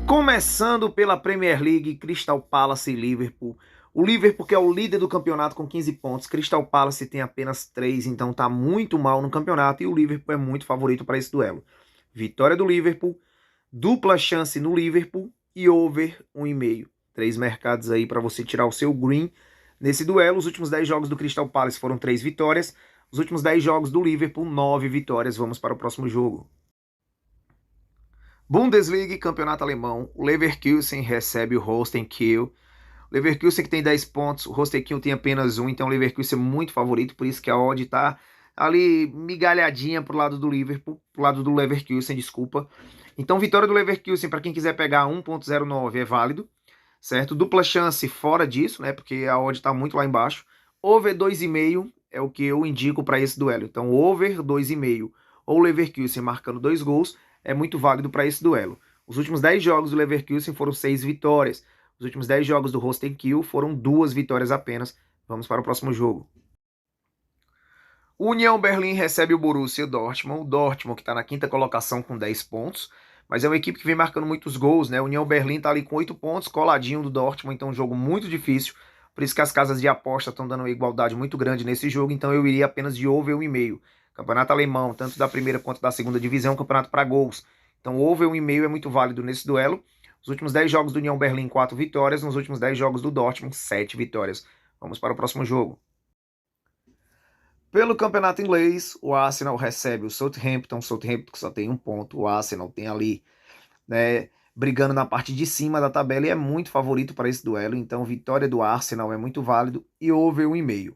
Começando pela Premier League, Crystal Palace e Liverpool. O Liverpool, que é o líder do campeonato com 15 pontos, Crystal Palace tem apenas 3, então tá muito mal no campeonato e o Liverpool é muito favorito para esse duelo. Vitória do Liverpool, dupla chance no Liverpool e over 1,5. 3 mercados aí para você tirar o seu green nesse duelo. Os últimos 10 jogos do Crystal Palace foram 3 vitórias, os últimos 10 jogos do Liverpool, 9 vitórias. Vamos para o próximo jogo. Bundesliga, campeonato alemão, o Leverkusen recebe o Holstein Kiel. O Leverkusen que tem 10 pontos, o Holstein Kiel tem apenas 1, então o Leverkusen é muito favorito, por isso que a odd tá ali migalhadinha pro lado do Liverpool, pro lado do Leverkusen, desculpa. Então vitória do Leverkusen, para quem quiser pegar 1.09 é válido, certo? Dupla chance fora disso, né, porque a odd tá muito lá embaixo. Over 2,5 é o que eu indico para esse duelo. Então over 2,5 ou Leverkusen marcando 2 gols é muito válido para esse duelo. Os últimos 10 jogos do Leverkusen foram 6 vitórias. Os últimos 10 jogos do Holstein Kiel foram 2 vitórias apenas. Vamos para o próximo jogo. O União Berlim recebe o Borussia Dortmund. O Dortmund que está na quinta colocação com 10 pontos. Mas é uma equipe que vem marcando muitos gols, né? O União Berlim está ali com 8 pontos, coladinho do Dortmund. Então um jogo muito difícil. Por isso que as casas de aposta estão dando uma igualdade muito grande nesse jogo. Então eu iria apenas de over 1,5. Campeonato alemão, tanto da primeira quanto da segunda divisão, campeonato para gols. Então, over 1,5 é muito válido nesse duelo. Os últimos 10 jogos do União Berlim, 4 vitórias. Nos últimos 10 jogos do Dortmund, 7 vitórias. Vamos para o próximo jogo. Pelo campeonato inglês, o Arsenal recebe o Southampton. O Southampton que só tem 1 ponto. O Arsenal tem ali, né, brigando na parte de cima da tabela e é muito favorito para esse duelo. Então, vitória do Arsenal é muito válido e over 1,5.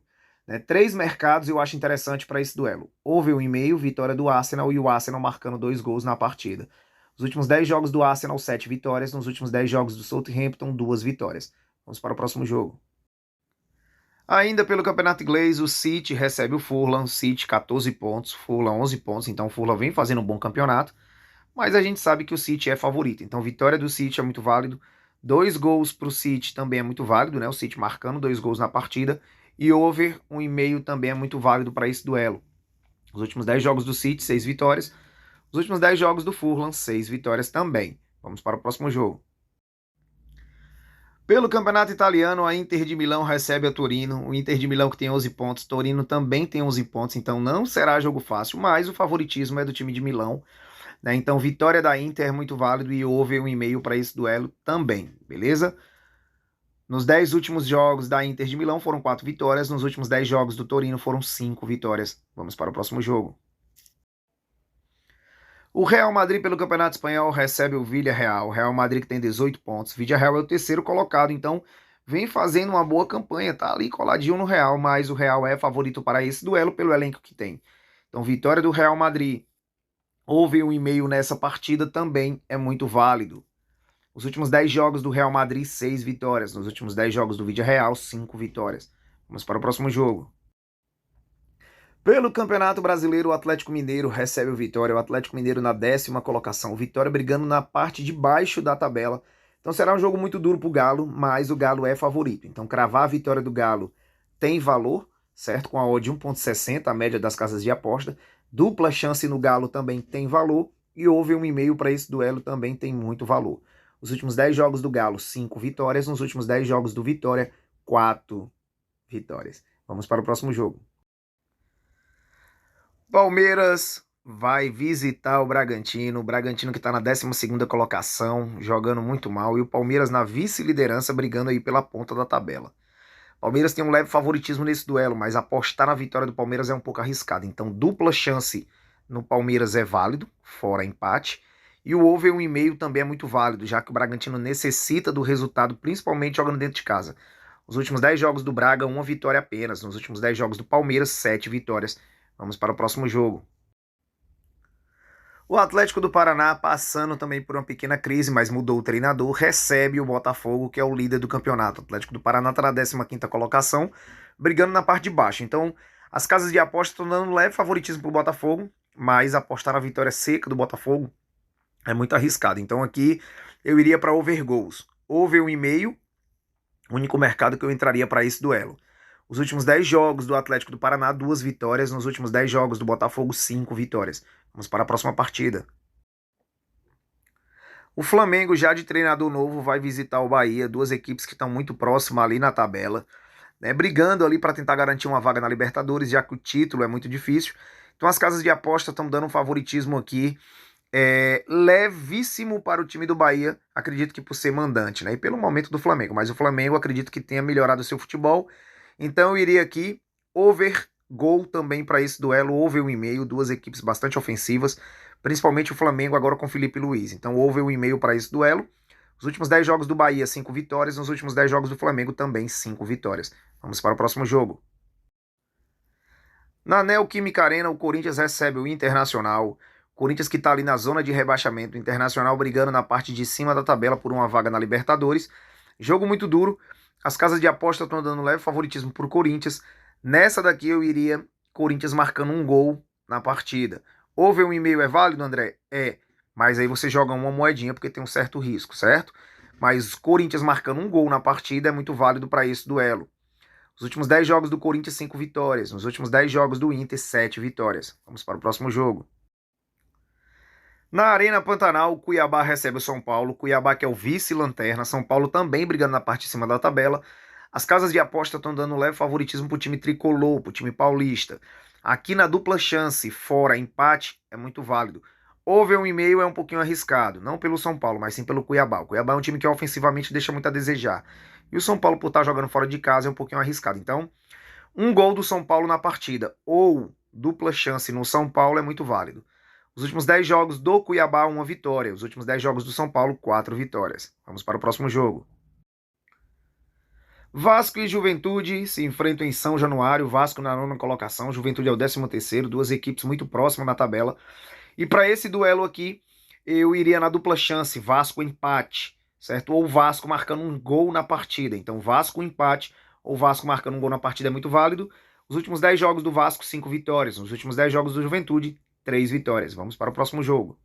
3 mercados eu acho interessante para esse duelo. Over 1,5, vitória do Arsenal e o Arsenal marcando 2 gols na partida. Os últimos 10 jogos do Arsenal, 7 vitórias. Nos últimos 10 jogos do Southampton, 2 vitórias. Vamos para o próximo jogo. Ainda pelo campeonato inglês, o City recebe o Fulham. City 14 pontos, Fulham 11 pontos. Então o Fulham vem fazendo um bom campeonato. Mas a gente sabe que o City é favorito. Então vitória do City é muito válido. 2 gols para o City também é muito válido, né? O City marcando 2 gols na partida. E over 1,5 também é muito válido para esse duelo. Os últimos 10 jogos do City, 6 vitórias. Os últimos 10 jogos do Fulham, 6 vitórias também. Vamos para o próximo jogo. Pelo campeonato italiano, a Inter de Milão recebe a Torino. O Inter de Milão que tem 11 pontos, Torino também tem 11 pontos, então não será jogo fácil, mas o favoritismo é do time de Milão, né? Então vitória da Inter é muito válido e over 1,5 para esse duelo também, beleza? Nos 10 últimos jogos da Inter de Milão foram 4 vitórias, nos últimos 10 jogos do Torino foram 5 vitórias. Vamos para o próximo jogo. O Real Madrid pelo Campeonato Espanhol recebe o Villarreal. O Real Madrid que tem 18 pontos. O Villarreal é o terceiro colocado, então vem fazendo uma boa campanha, tá ali coladinho no Real, mas o Real é favorito para esse duelo pelo elenco que tem. Então vitória do Real Madrid, over 1,5 nessa partida também é muito válido. Os últimos 10 jogos do Real Madrid, 6 vitórias. Nos últimos 10 jogos do Villarreal, 5 vitórias. Vamos para o próximo jogo. Pelo Campeonato Brasileiro, o Atlético Mineiro recebe o Vitória. O Atlético Mineiro na 10ª colocação. O Vitória brigando na parte de baixo da tabela. Então será um jogo muito duro para o Galo, mas o Galo é favorito. Então cravar a vitória do Galo tem valor, certo? Com a odd de 1,60, a média das casas de aposta. Dupla chance no Galo também tem valor. E over 1,5 para esse duelo também tem muito valor. Os últimos 10 jogos do Galo, 5 vitórias. Nos últimos 10 jogos do Vitória, 4 vitórias. Vamos para o próximo jogo. Palmeiras vai visitar o Bragantino. O Bragantino que está na 12ª colocação, jogando muito mal. E o Palmeiras na vice-liderança, brigando aí pela ponta da tabela. Palmeiras tem um leve favoritismo nesse duelo, mas apostar na vitória do Palmeiras é um pouco arriscado. Então dupla chance no Palmeiras é válido, fora empate. E o over 1,5 também é muito válido, já que o Bragantino necessita do resultado, principalmente jogando dentro de casa. Os últimos 10 jogos do Braga, 1 vitória apenas. Nos últimos 10 jogos do Palmeiras, 7 vitórias. Vamos para o próximo jogo. O Atlético do Paraná, passando também por uma pequena crise, mas mudou o treinador, recebe o Botafogo, que é o líder do campeonato. O Atlético do Paraná está na 15ª colocação, brigando na parte de baixo. Então, as casas de aposta estão dando leve favoritismo para o Botafogo, mas apostar na vitória seca do Botafogo é muito arriscado. Então aqui eu iria para over goals. Over 1,5, único mercado que eu entraria para esse duelo. Os últimos 10 jogos do Atlético do Paraná, 2 vitórias. Nos últimos 10 jogos do Botafogo, 5 vitórias. Vamos para a próxima partida. O Flamengo, já de treinador novo, vai visitar o Bahia, duas equipes que estão muito próximas ali na tabela, né, brigando ali para tentar garantir uma vaga na Libertadores, já que o título é muito difícil. Então as casas de aposta estão dando um favoritismo aqui levíssimo para o time do Bahia, acredito que por ser mandante, né? E pelo momento do Flamengo, mas o Flamengo acredito que tenha melhorado o seu futebol, então eu iria aqui over gol também para esse duelo, over 1,5, duas equipes bastante ofensivas, principalmente o Flamengo agora com Felipe Luiz, então over 1,5 para esse duelo. Os últimos 10 jogos do Bahia, 5 vitórias, nos últimos 10 jogos do Flamengo também 5 vitórias. Vamos para o próximo jogo. Na Neoquímica Arena, o Corinthians recebe o Internacional. Corinthians que está ali na zona de rebaixamento, Internacional brigando na parte de cima da tabela por uma vaga na Libertadores. Jogo muito duro. As casas de aposta estão dando leve favoritismo para o Corinthians. Nessa daqui eu iria Corinthians marcando um gol na partida. Over 1,5 é válido, André? É. Mas aí você joga uma moedinha porque tem um certo risco, certo? Mas Corinthians marcando um gol na partida é muito válido para esse duelo. Os últimos 10 jogos do Corinthians, 5 vitórias. Nos últimos 10 jogos do Inter, 7 vitórias. Vamos para o próximo jogo. Na Arena Pantanal, o Cuiabá recebe o São Paulo. Cuiabá que é o vice-lanterna. São Paulo também brigando na parte de cima da tabela. As casas de aposta estão dando leve favoritismo para o time tricolor, para o time paulista. Aqui na dupla chance, fora empate, é muito válido. Over 1,5 é um pouquinho arriscado. Não pelo São Paulo, mas sim pelo Cuiabá. O Cuiabá é um time que ofensivamente deixa muito a desejar. E o São Paulo, por estar jogando fora de casa, é um pouquinho arriscado. Então, um gol do São Paulo na partida ou dupla chance no São Paulo é muito válido. Os últimos 10 jogos do Cuiabá, uma vitória. Os últimos 10 jogos do São Paulo, 4 vitórias. Vamos para o próximo jogo. Vasco e Juventude se enfrentam em São Januário. Vasco na 9ª colocação, Juventude é o 13º. Duas equipes muito próximas na tabela. E para esse duelo aqui, eu iria na dupla chance, Vasco empate, certo? Ou Vasco marcando um gol na partida. Então, Vasco empate ou Vasco marcando um gol na partida é muito válido. Os últimos 10 jogos do Vasco, 5 vitórias. Nos últimos 10 jogos do Juventude, 3 vitórias. Vamos para o próximo jogo.